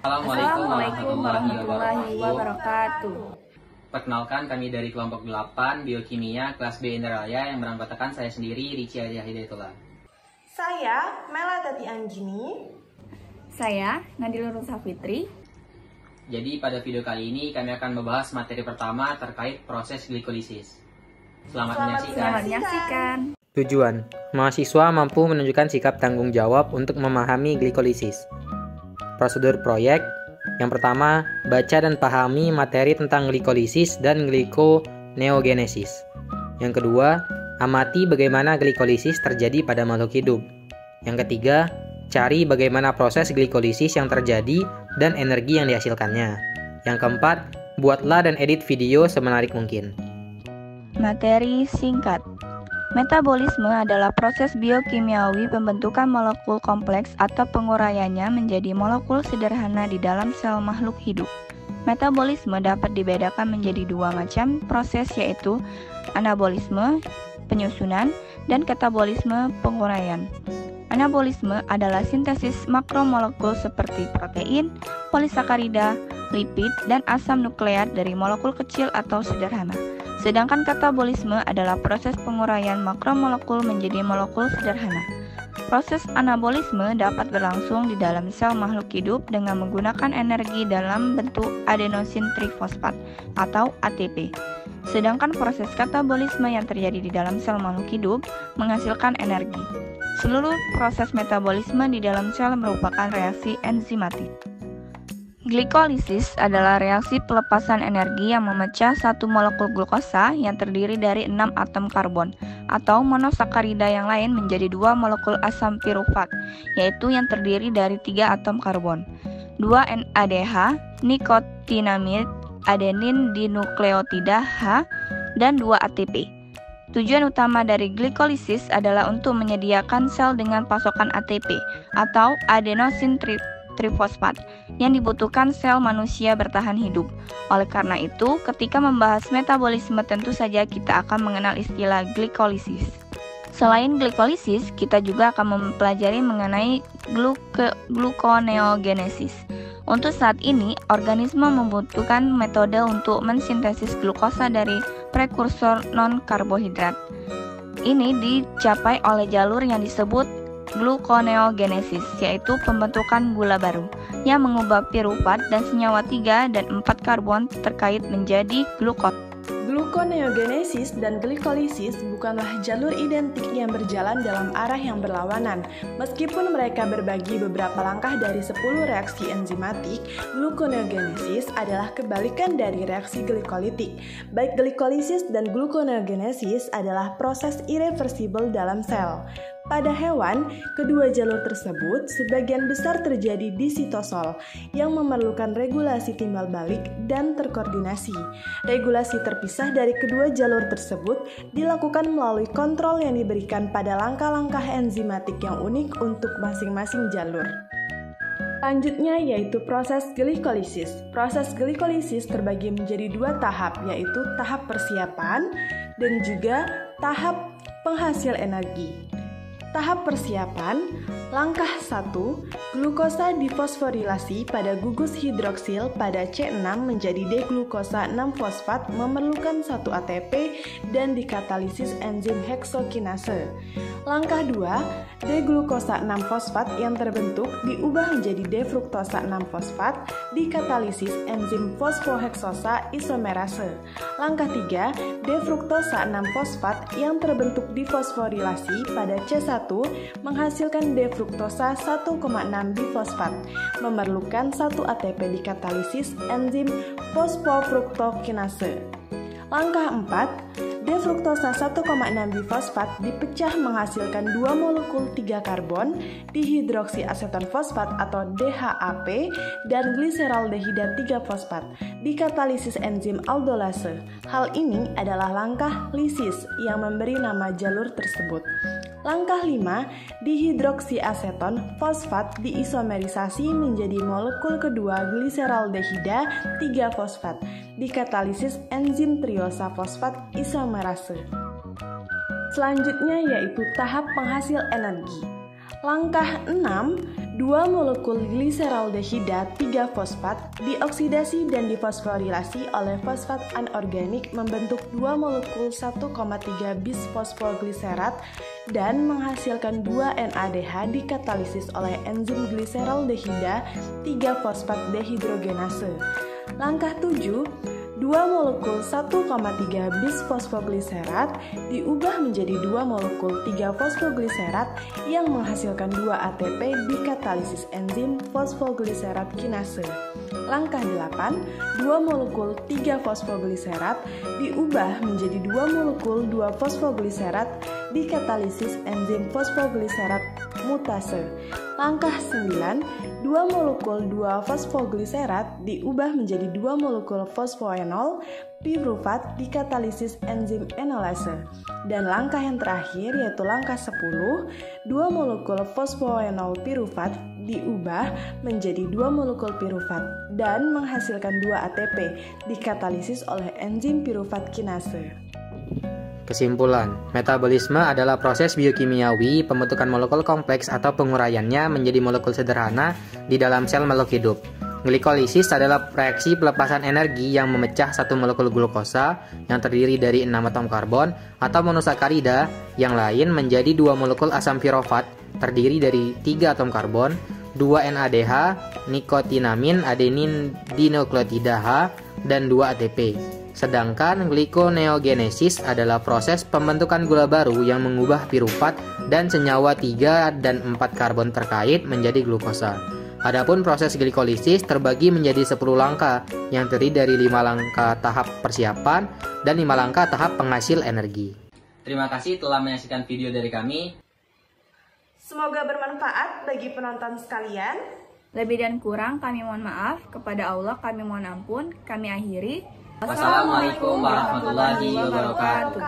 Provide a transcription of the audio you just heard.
Assalamualaikum warahmatullahi wabarakatuh. Perkenalkan, kami dari kelompok 8 Biokimia kelas B Indralaya yang beranggotakan saya sendiri, Rici Adia Hidayatullah. Saya Mela Tati Anjini. Saya Nadila Rusa Fitri. Jadi pada video kali ini kami akan membahas materi pertama terkait proses glikolisis. Selamat menyaksikan. Tujuan, mahasiswa mampu menunjukkan sikap tanggung jawab untuk memahami glikolisis. Prosedur proyek, yang pertama, baca dan pahami materi tentang glikolisis dan glikoneogenesis. Yang kedua, amati bagaimana glikolisis terjadi pada makhluk hidup. Yang ketiga, cari bagaimana proses glikolisis yang terjadi dan energi yang dihasilkannya. Yang keempat, buatlah dan edit video semenarik mungkin. Materi singkat. Metabolisme adalah proses biokimiawi pembentukan molekul kompleks atau penguraiannya menjadi molekul sederhana di dalam sel makhluk hidup. Metabolisme dapat dibedakan menjadi dua macam proses, yaitu anabolisme, penyusunan, dan katabolisme, penguraian. Anabolisme adalah sintesis makromolekul seperti protein, polisakarida, lipid, dan asam nukleat dari molekul kecil atau sederhana. Sedangkan katabolisme adalah proses penguraian makromolekul menjadi molekul sederhana. Proses anabolisme dapat berlangsung di dalam sel makhluk hidup dengan menggunakan energi dalam bentuk adenosin trifosfat atau ATP. Sedangkan proses katabolisme yang terjadi di dalam sel makhluk hidup menghasilkan energi. Seluruh proses metabolisme di dalam sel merupakan reaksi enzimatik. Glikolisis adalah reaksi pelepasan energi yang memecah satu molekul glukosa yang terdiri dari 6 atom karbon atau monosakarida yang lain menjadi 2 molekul asam pirufat, yaitu yang terdiri dari 3 atom karbon, 2 NADH, nikotinamid, adenin dinukleotida H, dan 2 ATP. Tujuan utama dari glikolisis adalah untuk menyediakan sel dengan pasokan ATP atau adenosin trifosfat yang dibutuhkan sel manusia bertahan hidup. Oleh karena itu, ketika membahas metabolisme tentu saja kita akan mengenal istilah glikolisis. Selain glikolisis, kita juga akan mempelajari mengenai gluconeogenesis. Untuk saat ini, organisme membutuhkan metode untuk mensintesis glukosa dari prekursor non-karbohidrat. Ini dicapai oleh jalur yang disebut gluconeogenesis, yaitu pembentukan gula baru yang mengubah pirufat dan senyawa 3 dan 4 karbon terkait menjadi glukos. Gluconeogenesis dan glikolisis bukanlah jalur identik yang berjalan dalam arah yang berlawanan. Meskipun mereka berbagi beberapa langkah dari 10 reaksi enzimatik, gluconeogenesis adalah kebalikan dari reaksi glikolitik. Baik glikolisis dan gluconeogenesis adalah proses irreversibel dalam sel. Pada hewan, kedua jalur tersebut sebagian besar terjadi di sitosol yang memerlukan regulasi timbal balik dan terkoordinasi. Regulasi terpisah dari kedua jalur tersebut dilakukan melalui kontrol yang diberikan pada langkah-langkah enzimatik yang unik untuk masing-masing jalur. Selanjutnya yaitu proses glikolisis. Proses glikolisis terbagi menjadi 2 tahap, yaitu tahap persiapan dan juga tahap penghasil energi. Tahap persiapan, langkah 1, glukosa difosforilasi pada gugus hidroksil pada C6 menjadi D-glukosa 6-fosfat memerlukan 1 ATP dan dikatalisis enzim heksokinase. Langkah 2, D-glukosa 6-fosfat yang terbentuk diubah menjadi D-fruktosa 6-fosfat dikatalisis enzim fosfoheksosa isomerase. Langkah 3, D-fruktosa 6-fosfat yang terbentuk difosforilasi pada C1 menghasilkan D-fruktosa 1,6-difosfat, memerlukan 1 ATP dikatalisis enzim fosfofruktokinase. Langkah 4, D-fruktosa 1,6-difosfat dipecah menghasilkan 2 molekul 3 karbon dihidroksiaseton fosfat atau DHAP dan gliseraldehida 3-fosfat dikatalisis enzim aldolase. Hal ini adalah langkah lisis yang memberi nama jalur tersebut. Langkah 5, dihidroksiaseton fosfat diisomerisasi menjadi molekul kedua gliseraldehida 3-fosfat dikatalisis enzim triosa fosfat isomerase. Selanjutnya yaitu tahap penghasil energi. Langkah 6, 2 molekul gliseraldehida 3-fosfat dioksidasi dan difosforilasi oleh fosfat anorganik membentuk 2 molekul 1,3 bis fosfogliserat dan menghasilkan 2 NADH dikatalisis oleh enzim gliseraldehida 3-fosfat dehidrogenase. Langkah 7, 2 molekul 1,3 bis fosfogliserat diubah menjadi 2 molekul 3 fosfogliserat yang menghasilkan 2 ATP dikatalisis enzim fosfogliserat kinase. Langkah 8, 2 molekul 3 fosfogliserat diubah menjadi 2 molekul 2 fosfogliserat dikatalisis enzim fosfogliserat mutase. Langkah 9, 2 molekul 2 fosfogliserat diubah menjadi 2 molekul fosfoenol pirufat dikatalisis enzim enolase. Dan langkah yang terakhir yaitu langkah 10, 2 molekul fosfoenol pirufat diubah menjadi 2 molekul pirufat dan menghasilkan 2 ATP dikatalisis oleh enzim pirufat kinase. Kesimpulan, metabolisme adalah proses biokimiawi pembentukan molekul kompleks atau penguraiannya menjadi molekul sederhana di dalam sel makhluk hidup. Glikolisis adalah reaksi pelepasan energi yang memecah satu molekul glukosa yang terdiri dari 6 atom karbon atau monosakarida yang lain menjadi 2 molekul asam pirofat terdiri dari 3 atom karbon, 2 NADH, nikotinamin adenin dinukleotida H, dan 2 ATP. Sedangkan glikoneogenesis adalah proses pembentukan gula baru yang mengubah pirufat dan senyawa 3 dan 4 karbon terkait menjadi glukosa. Adapun proses glikolisis terbagi menjadi 10 langkah yang terdiri dari 5 langkah tahap persiapan dan 5 langkah tahap penghasil energi. Terima kasih telah menyaksikan video dari kami. Semoga bermanfaat bagi penonton sekalian. Lebih dan kurang kami mohon maaf, kepada Allah kami mohon ampun. Kami akhiri. Wassalamualaikum warahmatullahi wabarakatuh.